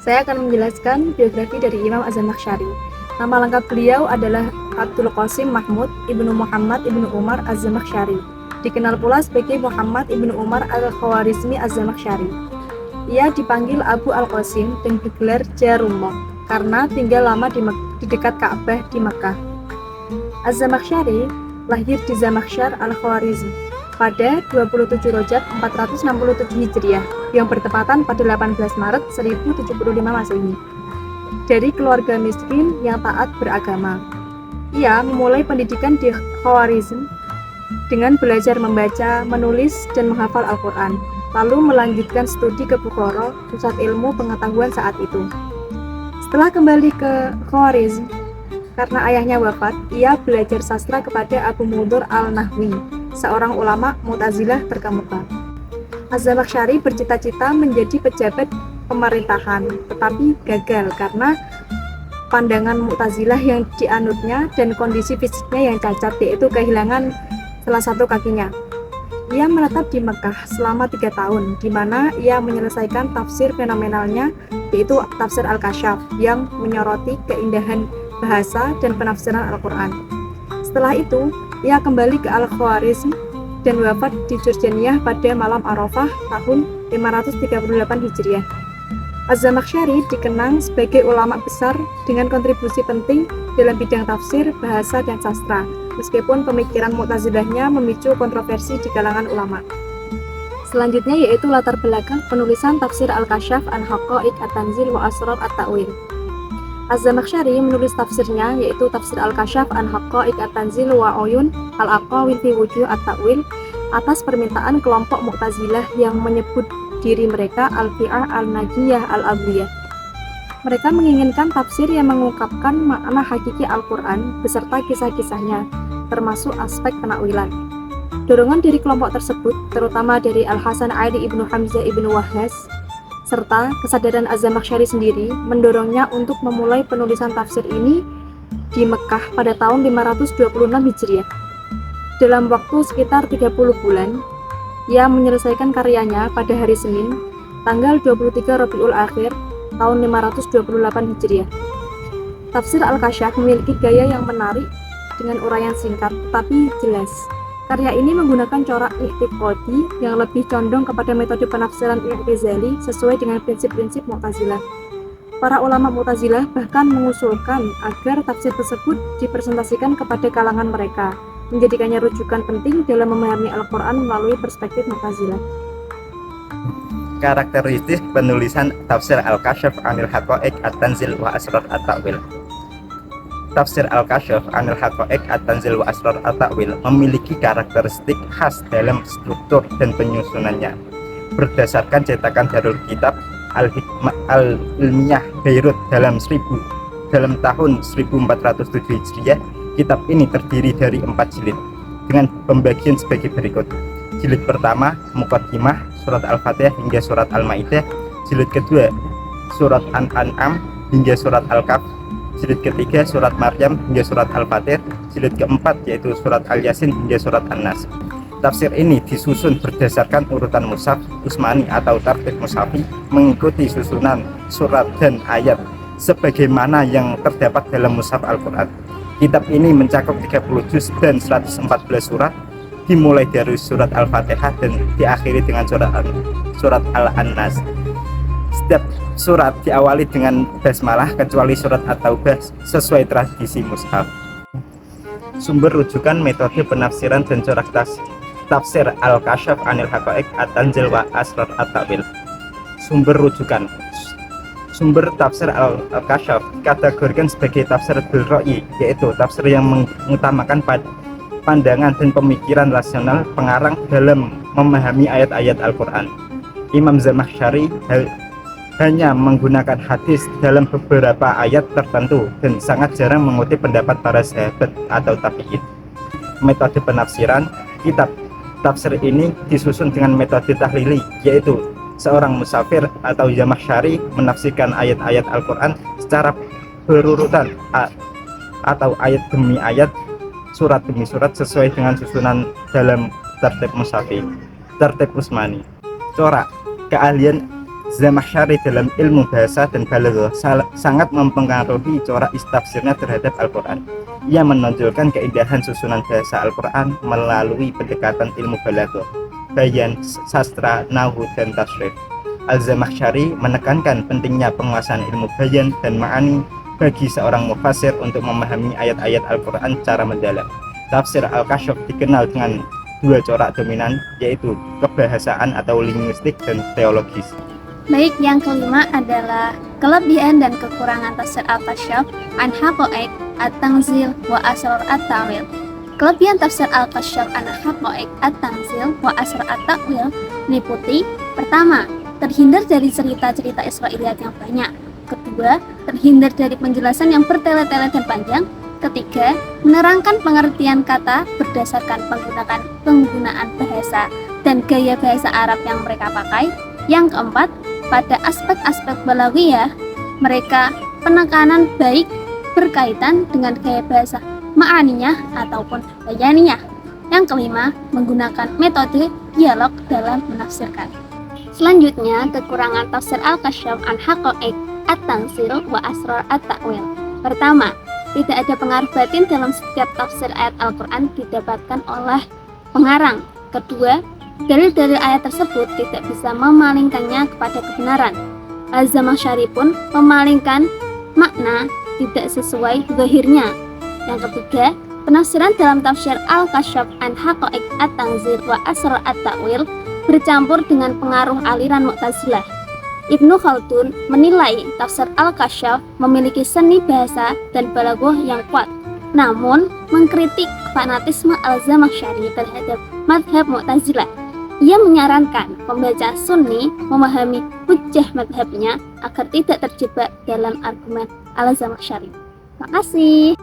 Saya akan menjelaskan biografi dari Imam Az-Zamakhsyari. Nama lengkap beliau adalah Abdul Qasim Mahmud Ibnu Muhammad Ibnu Umar Az-Zamakhsyari. Dikenal pula sebagai Muhammad Ibnu Umar Al-Khwarizmi Az-Zamakhsyari. Ia dipanggil Abu Al-Qasim dan bergelar Jarumah karena tinggal lama di dekat Ka'bah di Makkah. Az-Zamakhsyari lahir di Zamakhsyar Al-Khwarizm pada 27 Rajab 467 Hijriah yang bertepatan pada 18 Maret 1075 Masehi. Dari keluarga miskin yang taat beragama. Ia memulai pendidikan di Khwarizm dengan belajar membaca, menulis, dan menghafal Al-Quran, lalu melanjutkan studi ke Bukhara, pusat ilmu pengetahuan saat itu. Setelah kembali ke Khwarizm, karena ayahnya wafat, ia belajar sastra kepada Abu Mudhar Al-Nahwi, seorang ulama Mu'tazilah terkemuka. Az-Zamakhsyari bercita-cita menjadi pejabat pemerintahan, tetapi gagal karena pandangan Mu'tazilah yang dianutnya dan kondisi fisiknya yang cacat, yaitu kehilangan salah satu kakinya. Ia menetap di Mekah selama 3 tahun, di mana ia menyelesaikan tafsir fenomenalnya, yaitu tafsir Al-Kasyaf, yang menyoroti keindahan bahasa dan penafsiran Al-Quran. Setelah itu, ia kembali ke Al-Khwarizm dan wafat di Jurjaniyah pada malam Arafah tahun 538 Hijriah. Az-Zamakhsyari dikenang sebagai ulama besar dengan kontribusi penting dalam bidang tafsir, bahasa, dan sastra, meskipun pemikiran Mu'tazilahnya memicu kontroversi di kalangan ulama. Selanjutnya yaitu latar belakang penulisan tafsir Al-Kasyaf an Haqa'iq At-Tanzil wa Asrar At-Ta'wil. Az-Zamakhsyari menulis tafsirnya yaitu tafsir Al-Kasyaf an Haqa'iq At-Tanzil wa Uyun Al-Aqawil fi Wujuh At-Ta'wil atas permintaan kelompok Mu'tazilah yang menyebut diri mereka Al-Fi'ah Al-Najiyah Al-Abliyah. Mereka menginginkan tafsir yang mengungkapkan makna hakiki Al-Quran beserta kisah-kisahnya, termasuk aspek penakwilan. Dorongan dari kelompok tersebut, terutama dari Al-Hasan Ali ibnu Hamzah ibnu Wahhas, serta kesadaran Az-Zamakhsyari sendiri mendorongnya untuk memulai penulisan tafsir ini di Mekah pada tahun 526 Hijriah. Dalam waktu sekitar 30 bulan, ia menyelesaikan karyanya pada hari Senin, tanggal 23 Rabiul Akhir, tahun 528 Hijriah. Tafsir Al-Kasyaf memiliki gaya yang menarik dengan uraian singkat tetapi jelas. Karya ini menggunakan corak i'tiqadi yang lebih condong kepada metode penafsiran i'tizali sesuai dengan prinsip-prinsip Mu'tazilah. Para ulama Mu'tazilah bahkan mengusulkan agar tafsir tersebut dipresentasikan kepada kalangan mereka, menjadikannya rujukan penting dalam memahami Al-Quran melalui perspektif Mu'tazilah. Karakteristik penulisan tafsir Al-Kasyaf anil Haqa'iq At-Tanzil wa Asrar At-Ta'wil. Tafsir Al-Kasyaf anil Haqa'iq At-Tanzil wa Asrar At-Ta'wil memiliki karakteristik khas dalam struktur dan penyusunannya. Berdasarkan cetakan Darul Kitab Al-Hikmah Al-Ilmiyah Beirut dalam tahun 1407 Hijriah, kitab ini terdiri dari 4 jilid dengan pembagian sebagai berikut. Jilid pertama, Muqaddimah, surat Al-Fatihah hingga surat Al-Maidah. Jilid kedua, surat An-An'am hingga surat Al-Kahf. Jilid ketiga, surat Maryam hingga surat Al-Fatir. Jilid keempat yaitu surat Al-Yasin hingga surat An-Nas. Tafsir ini disusun berdasarkan urutan mushaf Utsmani atau tartib mushafi, mengikuti susunan surat dan ayat sebagaimana yang terdapat dalam mushaf Al-Quran. Kitab ini mencakup 30 juz dan 114 surat, dimulai dari surat Al-Fatihah dan diakhiri dengan surat Al-An-Nas. Setiap surat diawali dengan basmalah kecuali surat At-Taubah sesuai tradisi mushaf. Sumber rujukan metode penafsiran dan corak tafsir Al-Kasyaf anil Haqa'iq At-Tanzil wa Asrar At-Ta'wil. Sumber rujukan. Sumber tafsir Al-Kasyaf dikategorikan sebagai tafsir bil-ra'yi, yaitu tafsir yang mengutamakan pandangan dan pemikiran rasional pengarang dalam memahami ayat-ayat Al-Quran. Imam Zamakhsyari hanya menggunakan hadis dalam beberapa ayat tertentu dan sangat jarang mengutip pendapat para sahabat atau tabi'in. Metode penafsiran kitab tafsir ini disusun dengan metode tahlili, yaitu seorang musafir atau Zamakhsyari menafsirkan ayat-ayat Al-Quran secara berurutan atau ayat demi ayat, surat demi surat sesuai dengan susunan dalam tertib mushafi, tertib Utsmani. Corak. Keahlian Zamakhsyari dalam ilmu bahasa dan balaghah sangat mempengaruhi corak istafsirnya terhadap Al-Quran. Ia menonjolkan keindahan susunan bahasa Al-Quran melalui pendekatan ilmu balaghah, bayan, sastra, nahwu, dan tasrif. Al-Zamakhsyari menekankan pentingnya penguasaan ilmu bayan dan ma'ani bagi seorang mufassir untuk memahami ayat-ayat Al-Quran secara mendalam. Tafsir Al-Kasyaf dikenal dengan dua corak dominan, yaitu kebahasaan atau linguistik dan teologis. Baik, yang kelima adalah kelebihan dan kekurangan tafsir Al-Kasyaf an Haqa'iq at-Tanzil wa Asrar at-Ta'wil. Kelebihan tafsir Al-Kasyaf an Haqa'iq at-Tanzil wa Asrar at-Ta'wil meliputi: pertama, terhindar dari cerita-cerita Israiliyat yang banyak. Kedua, terhindar dari penjelasan yang bertele-tele dan panjang. Ketiga, menerangkan pengertian kata berdasarkan penggunaan bahasa dan gaya bahasa Arab yang mereka pakai. Yang keempat, pada aspek-aspek balaghiyah, mereka penekanan baik berkaitan dengan gaya bahasa ma'aniyah ataupun bayaniyah. Yang kelima, menggunakan metode dialog dalam menafsirkan. Selanjutnya, kekurangan tafsir Al-Kasyaf an Haqa'iq at-Tanzil wa Asrar at-Ta'wil. Pertama, tidak ada pengaruh batin dalam setiap tafsir ayat Al-Quran didapatkan oleh pengarang. Kedua, dalil-dalil ayat tersebut tidak bisa memalingkannya kepada kebenaran. Al-Zamakhsyari pun memalingkan makna tidak sesuai zahirnya. Yang ketiga, penafsiran dalam tafsir Al-Kasyaf an Haqa'iq at-Tanzil wa Asrar at-Ta'wil bercampur dengan pengaruh aliran Mu'tazilah. Ibnu Khaldun menilai tafsir Al-Kasyaf memiliki seni bahasa dan balaghah yang kuat, namun mengkritik fanatisme Al-Zamakhsyari terhadap madhab Mu'tazilah. Ia menyarankan pembaca Sunni memahami hujjah madhabnya agar tidak terjebak dalam argumen Al-Zamakhsyari. Terima kasih.